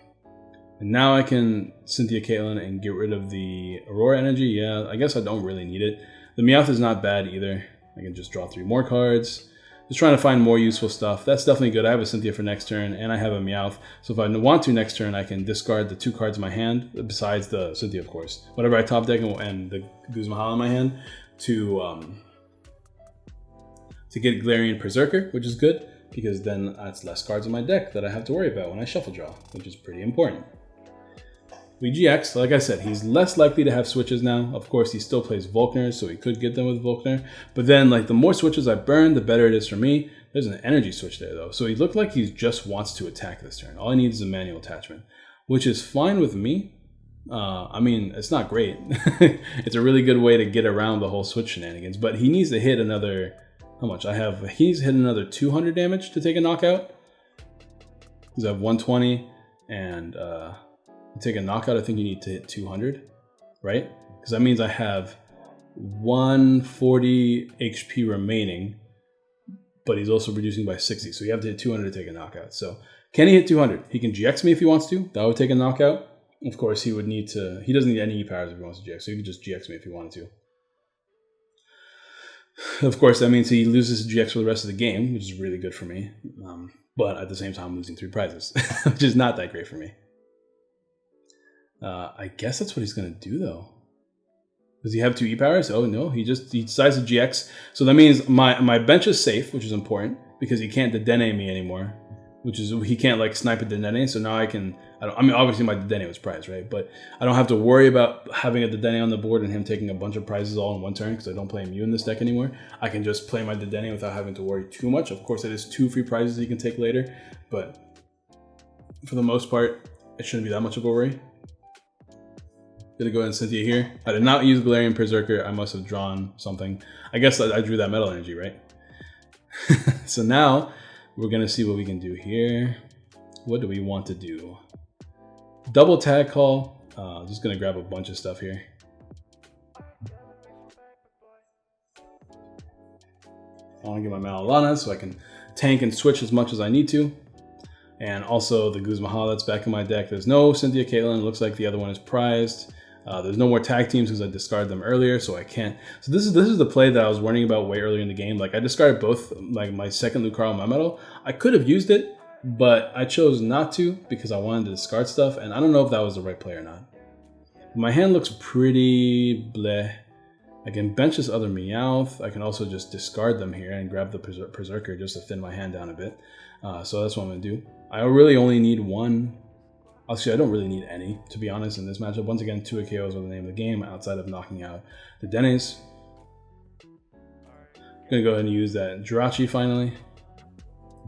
now I can Cynthia Caitlin and get rid of the Aurora energy. Yeah, I guess I don't really need it. The Meowth is not bad either. I can just draw 3 more cards. Just trying to find more useful stuff. That's definitely good. I have a Cynthia for next turn, and I have a Meowth. So if I want to next turn, I can discard the 2 cards in my hand, besides the Cynthia, of course. Whatever I top deck and the Guzmahala in my hand to get Galarian Perserker, which is good, because then that's less cards in my deck that I have to worry about when I shuffle draw, which is pretty important. We GX, like I said, he's less likely to have switches now. Of course, he still plays Volkner, so he could get them with Volkner. But then, like, the more switches I burn, the better it is for me. There's an energy switch there, though. So he looked like he just wants to attack this turn. All he needs is a manual attachment, which is fine with me. I mean, it's not great. It's a really good way to get around the whole switch shenanigans. But he needs to hit another... How much? He's hit another 200 damage to take a knockout. Because I have 120 and... to take a knockout, I think you need to hit 200, right? Because that means I have 140 HP remaining, but he's also reducing by 60. So you have to hit 200 to take a knockout. So can he hit 200? He can GX me if he wants to. That would take a knockout. Of course, he would need to... He doesn't need any E-powers if he wants to GX, so he could just GX me if he wanted to. Of course, that means he loses GX for the rest of the game, which is really good for me. But at the same time, I'm losing 3 prizes, which is not that great for me. I guess that's what he's going to do, though. Does he have 2 E-powers? Oh, no. He decides to GX. So that means my bench is safe, which is important, because he can't Dene me anymore. which is he can't like snipe a Dedenne. So now I can. I mean, obviously my Dedenne was prized, right? But I don't have to worry about having a Dedenne on the board and him taking a bunch of prizes all in one turn because I don't play Mew in this deck anymore. I can just play my Dedenne without having to worry too much. Of course, it is 2 free prizes he can take later, but for the most part, it shouldn't be that much of a worry. Gonna go ahead and Cynthia here. I did not use Galarian Perserker. I must have drawn something. I guess I drew that Metal Energy, right? So now we're gonna see what we can do here. What do we want to do? Double tag call. Just gonna grab a bunch of stuff here. I want to get my Malolana so I can tank and switch as much as I need to. And also the Guzma that's back in my deck. There's no Cynthia Caitlyn. It looks like the other one is prized. There's no more tag teams because I discarded them earlier, so I can't. So this is the play that I was warning about way earlier in the game. Like I discarded both, like my second Lucario and my Metal. I could have used it, but I chose not to because I wanted to discard stuff, and I don't know if that was the right play or not. My hand looks pretty bleh. I can bench this other Meowth. I can also just discard them here and grab the Perserker just to thin my hand down a bit. So that's what I'm gonna do. I really only need one. Actually, I don't really need any, to be honest, in this matchup. Once again, 2 KOs are the name of the game outside of knocking out the Dennes. I'm gonna go ahead and use that Jirachi finally.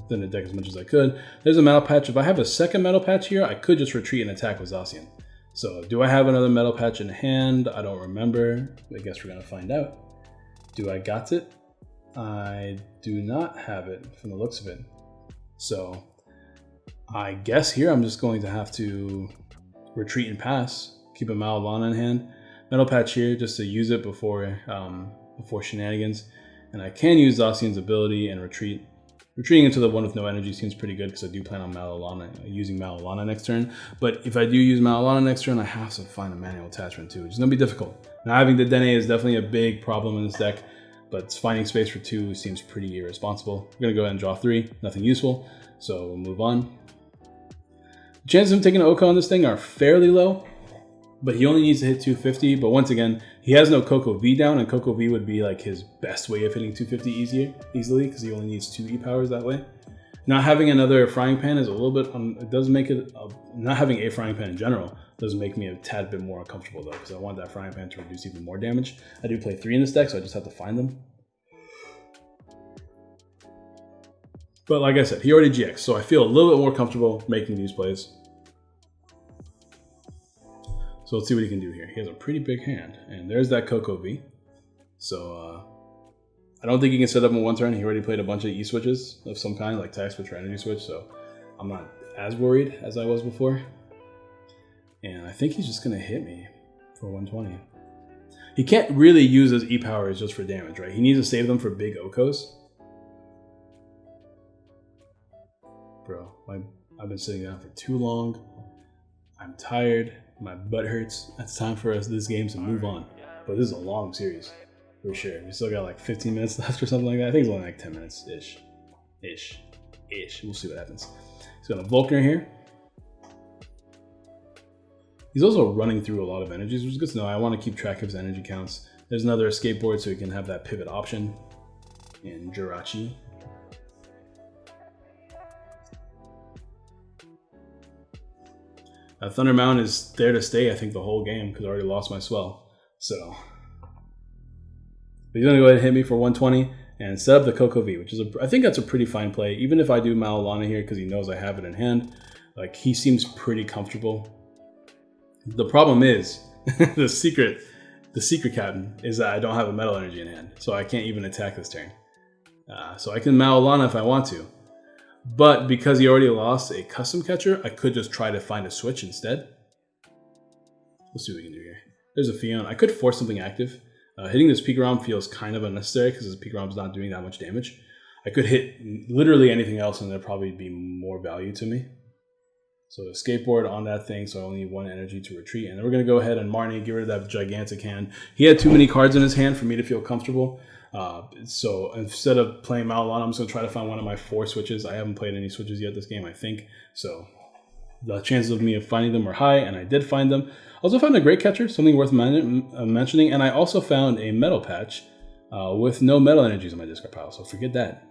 Thin the deck as much as I could. There's a Metal Patch. If I have a second Metal Patch here, I could just retreat and attack with Zacian. So, do I have another Metal Patch in hand? I don't remember. I guess we're gonna find out. Do I got it? I do not have it from the looks of it. So, I guess here I'm just going to have to retreat and pass. Keep a Malolana in hand. Metal Patch here just to use it before shenanigans. And I can use Zacian's ability and retreat. Retreating into the one with no energy seems pretty good because I do plan on using Malolana next turn. But if I do use Malolana next turn, I have to find a manual attachment too, which is going to be difficult. Now having the Dedenne is definitely a big problem in this deck, but finding space for 2 seems pretty irresponsible. We're going to go ahead and draw 3, nothing useful, so we'll move on. The chances of him taking an Oko on this thing are fairly low, but he only needs to hit 250. But once again, he has no Coco V down, and Coco V would be like his best way of hitting 250 easily because he only needs 2 E-powers that way. Not having another Frying Pan is a little bit, it does make it, not having a Frying Pan in general does make me a tad bit more uncomfortable though, because I want that Frying Pan to reduce even more damage. I do play 3 in this deck, so I just have to find them. But like I said, he already GX, so I feel a little bit more comfortable making these plays. So let's see what he can do here. He has a pretty big hand, and there's that Coco V. So I don't think he can set up in one turn. He already played a bunch of E switches of some kind, like Tag Switch or Energy Switch, so I'm not as worried as I was before. And I think he's just gonna hit me for 120. He can't really use his E-powers just for damage, right? He needs to save them for big Okos. Bro, I've been sitting down for too long. I'm tired. My butt hurts. It's time for us this game to move on. But this is a long series, for sure. We still got like 15 minutes left or something like that. I think it's only like 10 minutes-ish. Ish. We'll see what happens. He's got a Vulcan here. He's also running through a lot of energies, which is good to know. I want to keep track of his energy counts. There's another skateboard so he can have that pivot option. And Jirachi. Thunder Mountain is there to stay, I think, the whole game because I already lost my Swell. So, but he's going to go ahead and hit me for 120 and set up the Coco V, which is, I think that's a pretty fine play. Even if I do Malolana here because he knows I have it in hand, like he seems pretty comfortable. The problem is, the secret captain is that I don't have a Metal Energy in hand, so I can't even attack this turn. So I can Malolana if I want to. But because he already lost a custom catcher, I could just try to find a switch instead. Let's see what we can do here. There's a Fion. I could force something active. Hitting this Pikarom feels kind of unnecessary because this Pikarom's not doing that much damage. I could hit literally anything else and there'd probably be more value to me. So a skateboard on that thing, so I only need 1 energy to retreat. And then we're going to go ahead and Marnie, get rid of that gigantic hand. He had too many cards in his hand for me to feel comfortable. So instead of playing Malolana, I'm just going to try to find one of my 4 switches. I haven't played any switches yet this game, I think. So the chances of me finding them are high, and I did find them. I also found a great catcher, something worth mentioning. And I also found a Metal Patch with no Metal Energies in my discard pile, so forget that.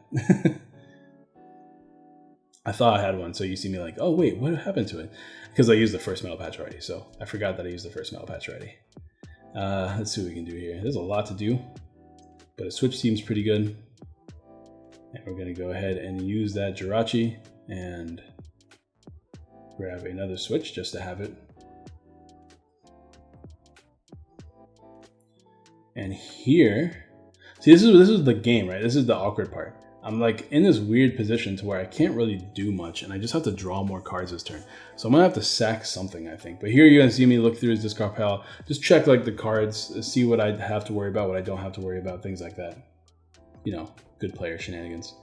I thought I had one, so you see me like, oh wait, what happened to it? Because I used the first metal patch already, so I forgot that I used the first metal patch already. Let's see what we can do here. There's a lot to do, but a switch seems pretty good. And we're gonna go ahead and use that Jirachi and grab another switch just to have it. And here, see, this is the game, right? This is the awkward part. I'm like in this weird position to where I can't really do much, and I just have to draw more cards this turn. So I'm gonna have to sack something, I think. But here you're gonna see me look through his discard pile, just check like the cards, see what I have to worry about, what I don't have to worry about, things like that. You know, good player shenanigans.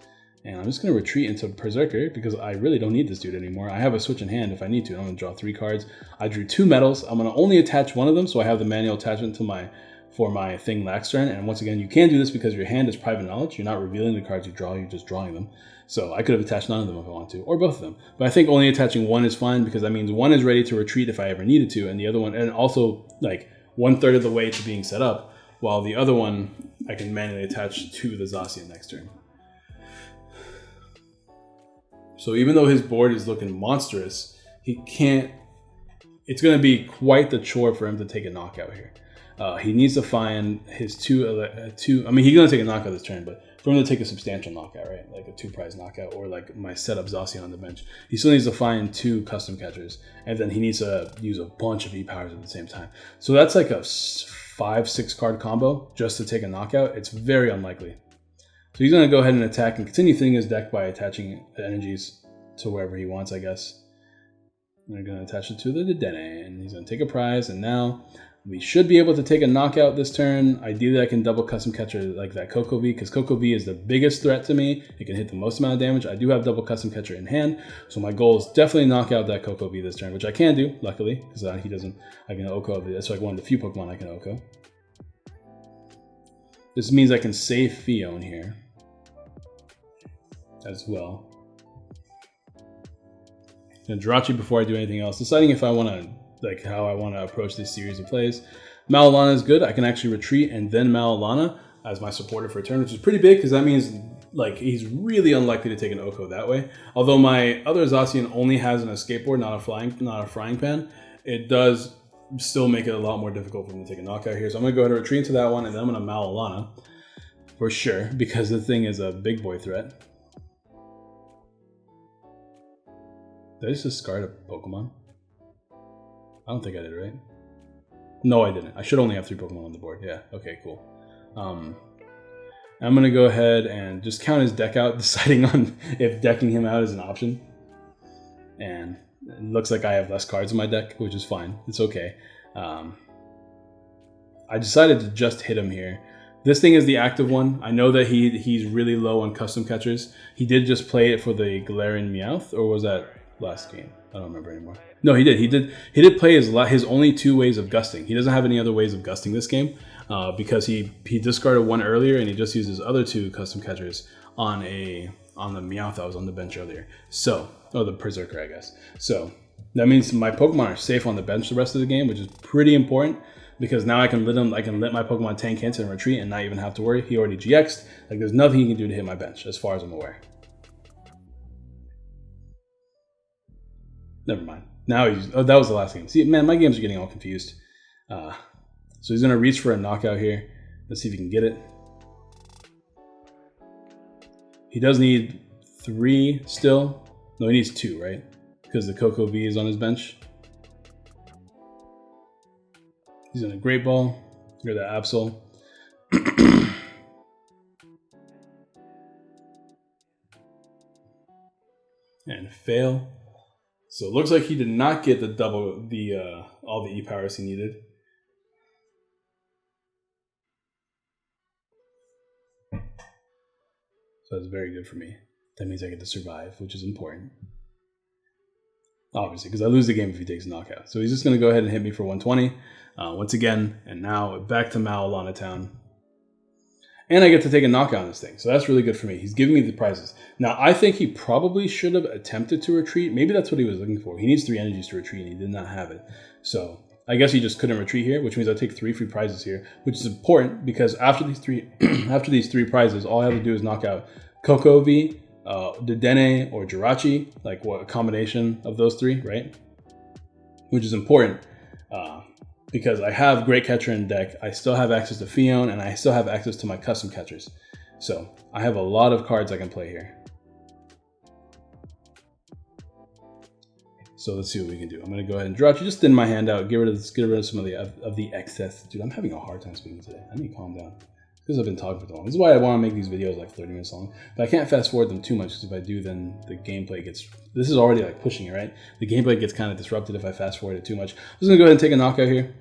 And I'm just gonna retreat into Perserker because I really don't need this dude anymore. I have a switch in hand if I need to. I'm gonna draw 3 cards. I drew 2 metals. I'm gonna only attach one of them, so I have the manual attachment to for my thing last turn. And once again, you can do this because your hand is private knowledge. You're not revealing the cards you draw, you're just drawing them. So I could have attached none of them if I want to, or both of them. But I think only attaching one is fine because that means one is ready to retreat if I ever needed to, and the other one, and also like 1/3 of the way to being set up, while the other one I can manually attach to the Zacian next turn. So even though his board is looking monstrous, he can't, it's gonna be quite the chore for him to take a knockout here. He needs to find his two, I mean, he's going to take a knockout this turn, but for him to take a substantial knockout, right? Like a 2-prize knockout or like my setup Zacian on the bench, he still needs to find 2 custom catchers, and then he needs to use a bunch of E-powers at the same time. So that's like a 5-6 card combo just to take a knockout. It's very unlikely. So he's going to go ahead and attack and continue filling his deck by attaching energies to wherever he wants, I guess. We're going to attach it to the Dedenne, and he's going to take a prize, and now we should be able to take a knockout this turn. Ideally, I can double custom catcher like that Coco V, because Coco V is the biggest threat to me. It can hit the most amount of damage. I do have double custom catcher in hand, so my goal is definitely knock out that Coco V this turn, which I can do, luckily, because he doesn't. I can Oko. That's like one of the few Pokemon I can Oko. This means I can save Fion here as well. And Jirachi before I do anything else, deciding if I want to, like how I want to approach this series of plays. Malolana is good. I can actually retreat and then Malolana as my supporter for a turn, which is pretty big because that means like he's really unlikely to take an Oko that way. Although my other Zacian only has an escape board, not a frying pan, it does still make it a lot more difficult for me to take a knockout here. So I'm gonna go ahead and retreat into that one, and then I'm gonna Malolana for sure because the thing is a big boy threat. Did I just discard a Pokemon? I don't think I did, right? No, I didn't. I should only have 3 Pokemon on the board. Yeah, okay, cool. I'm going to go ahead and just count his deck out, deciding on if decking him out is an option. And it looks like I have less cards in my deck, which is fine. It's okay. I decided to just hit him here. This thing is the active one. I know that he's really low on custom catchers. He did just play it for the Galarian Meowth, or was that last game? I don't remember anymore. No, he did. He did play his only 2 ways of gusting. He doesn't have any other ways of gusting this game because he discarded one earlier and he just used his other 2 custom catchers on the Meowth that was on the bench earlier. So, oh, the Perserker, I guess. So that means my Pokemon are safe on the bench the rest of the game, which is pretty important because now I can let my Pokemon tank hits and retreat and not even have to worry. He already GX'd. Like there's nothing he can do to hit my bench as far as I'm aware. Never mind. Now that was the last game. See, man, my games are getting all confused. So he's going to reach for a knockout here. Let's see if he can get it. He does need 3 still. No, he needs 2, right? Because the Coco V is on his bench. He's in a Great Ball. You're the Absol. And fail. So it looks like he did not get all the E-powers he needed. So that's very good for me. That means I get to survive, which is important. Obviously, because I lose the game if he takes a knockout. So he's just going to go ahead and hit me for 120 once again. And now back to Malolana Town. And I get to take a knockout on this thing. So that's really good for me. He's giving me the prizes. Now, I think he probably should have attempted to retreat. Maybe that's what he was looking for. He needs 3 energies to retreat, and he did not have it. So I guess he just couldn't retreat here, which means I take 3 free prizes here, which is important because after these 3 prizes, all I have to do is knock out Coco V, Dedenne or Jirachi, like what a combination of those three, right? Which is important because I have Great Catcher in deck. I still have access to Fion, and I still have access to my custom catchers. So I have a lot of cards I can play here. So let's see what we can do. I'm gonna go ahead and Jirachi, just thin my hand out, get rid of some of the excess. Dude, I'm having a hard time speaking today. I need to calm down. Because I've been talking for too long. This is why I want to make these videos like 30 minutes long. But I can't fast forward them too much, because if I do, then the gameplay gets... This is already like pushing it, right? The gameplay gets kind of disrupted if I fast forward it too much. I'm just going to go ahead and take a knockout here.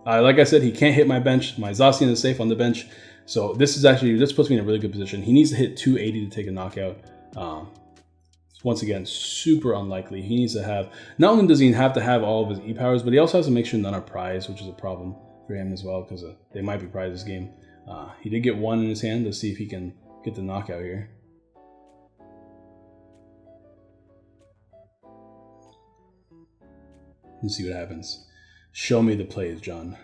Like I said, he can't hit my bench. My Zacian is safe on the bench. So this puts me in a really good position. He needs to hit 280 to take a knockout. Once again, super unlikely. He needs to have... Not only does he have to have all of his E-powers, but he also has to make sure none are prized, which is a problem for him as well, because they might be prized this game. He did get one in his hand. Let's see if he can get the knockout here. Let's see what happens. Show me the plays, John.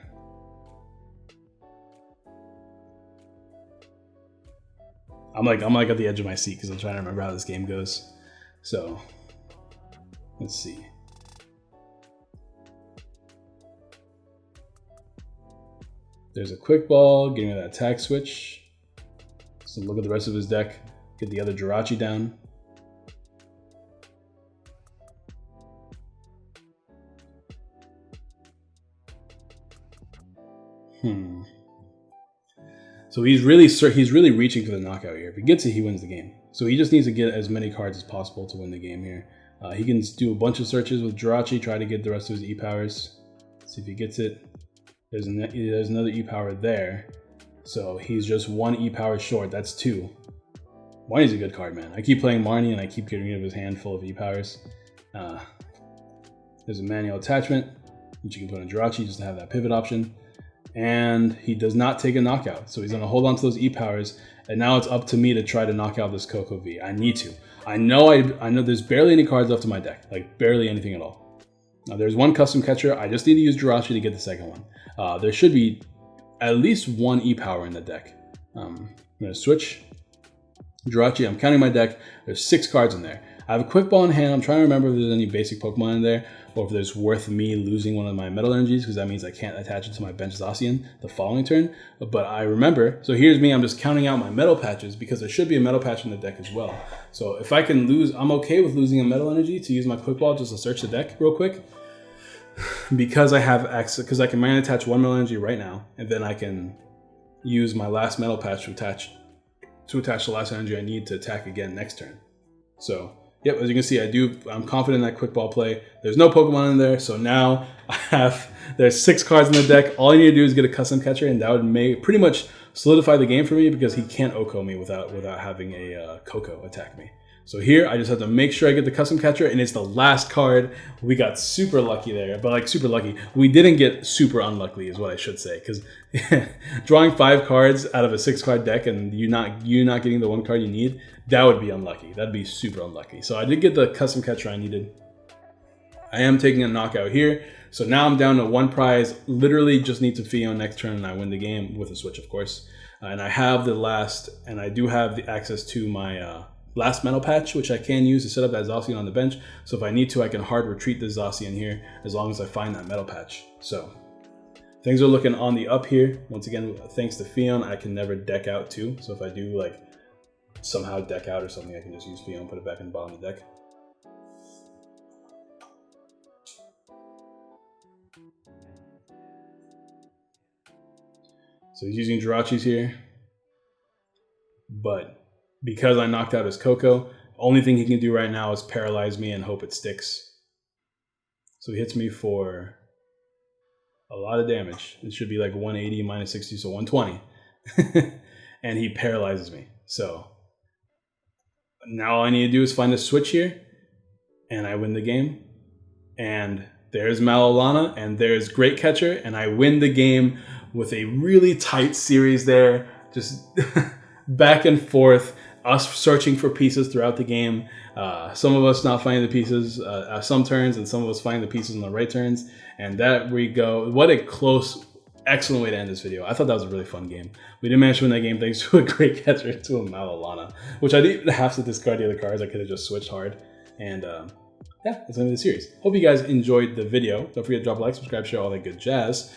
I'm like at the edge of my seat because I'm trying to remember how this game goes. So let's see. There's a quick ball, getting that attack switch. So look at the rest of his deck. Get the other Jirachi down. So he's really reaching for the knockout here. If he gets it, he wins the game. So he just needs to get as many cards as possible to win the game here. He can do a bunch of searches with Jirachi, try to get the rest of his E-powers. See if he gets it. There's another E-power there. So he's just one E-power short. That's two. Marnie's a good card, man. I keep playing Marnie and I keep getting rid of his hand full of E-powers. There's a manual attachment, which you can put on Jirachi just to have that pivot option. And he does not take a knockout. So he's going to hold on to those E-powers. And now it's up to me to try to knock out this Coco V. I need to. I know there's barely any cards left in my deck. Like barely anything at all. Now there's one custom catcher. I just need to use Jirachi to get the second one. There should be at least one E-power in the deck. I'm going to switch. Jirachi, I'm counting my deck. There's 6 cards in there. I have a quick ball in hand. I'm trying to remember if there's any basic Pokemon in there, or if there's worth me losing one of my metal energies, because that means I can't attach it to my bench Zacian the following turn. But I remember, so here's me, I'm just counting out my metal patches, because there should be a metal patch in the deck as well. So if I can lose, I'm okay with losing a metal energy to use my quick ball just to search the deck real quick. Because I have access, because I can manually attach one metal energy right now, and then I can use my last metal patch to attach the last energy I need to attack again next turn. So yep, as you can see, I'm confident in that quick ball play. There's no Pokemon in there, so now there's 6 cards in the deck. All I need to do is get a custom catcher, and that would pretty much solidify the game for me, because he can't OHKO me without having a Coco attack me. So here, I just have to make sure I get the custom catcher, and it's the last card. We got super lucky there, but like super lucky. We didn't get super unlucky is what I should say, because drawing 5 cards out of a 6-card deck and you not getting the 1 card you need, that would be unlucky. That'd be super unlucky. So I did get the custom catcher I needed. I am taking a knockout here. So now I'm down to 1 prize. Literally just need to Fion next turn and I win the game with a switch, of course. And I have I do have the access to my last metal patch, which I can use to set up that Zacian on the bench. So if I need to, I can hard retreat this Zacian here as long as I find that metal patch. So things are looking on the up here. Once again, thanks to Fion, I can never deck out too. So if I do like somehow deck out or something, I can just use Fion, put it back in the bottom of the deck. So he's using Jirachi's here. But because I knocked out his Coco, only thing he can do right now is paralyze me and hope it sticks. So he hits me for a lot of damage. It should be like 180 minus 60, so 120. And he paralyzes me. So now all I need to do is find a switch here, and I win the game. And there's Malalana, and there's Great Catcher, and I win the game with a really tight series there. Just back and forth. Us searching for pieces throughout the game. Some of us not finding the pieces some turns, and some of us finding the pieces on the right turns. And that we go. What a close excellent way to end this video. I thought that was a really fun game. We did manage to win that game thanks to a great catcher, to a Malalana, which I didn't have to discard the other cards. I could have just switched hard. And yeah, that's the end of the series. Hope you guys enjoyed the video. Don't forget to drop a like, subscribe, share, all that good jazz.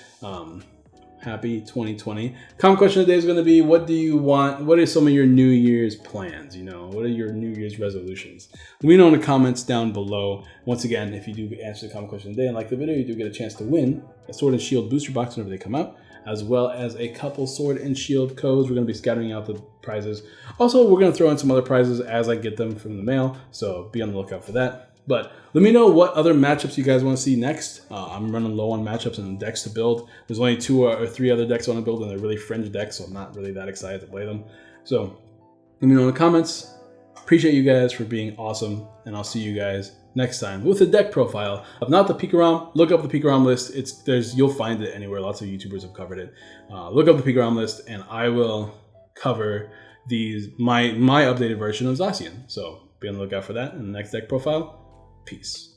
Happy 2020. Comment question of the day is going to be, what do you want? What are some of your New Year's plans? You know, what are your New Year's resolutions? Let me know in the comments down below. Once again, if you do answer the comment question of the day and like the video, you do get a chance to win a Sword and Shield booster box whenever they come out, as well as a couple Sword and Shield codes. We're going to be scattering out the prizes. Also, we're going to throw in some other prizes as I get them from the mail, so be on the lookout for that. But let me know what other matchups you guys want to see next. I'm running low on matchups and decks to build. There's only 2 or 3 other decks I want to build, and they're really fringe decks, so I'm not really that excited to play them. So let me know in the comments. Appreciate you guys for being awesome, and I'll see you guys next time with a deck profile of not the Pikarom. Look up the Pikarom list. You'll find it anywhere. Lots of YouTubers have covered it. Look up the Pikarom list, and I will cover my updated version of Zacian. So be on the lookout for that in the next deck profile. Peace.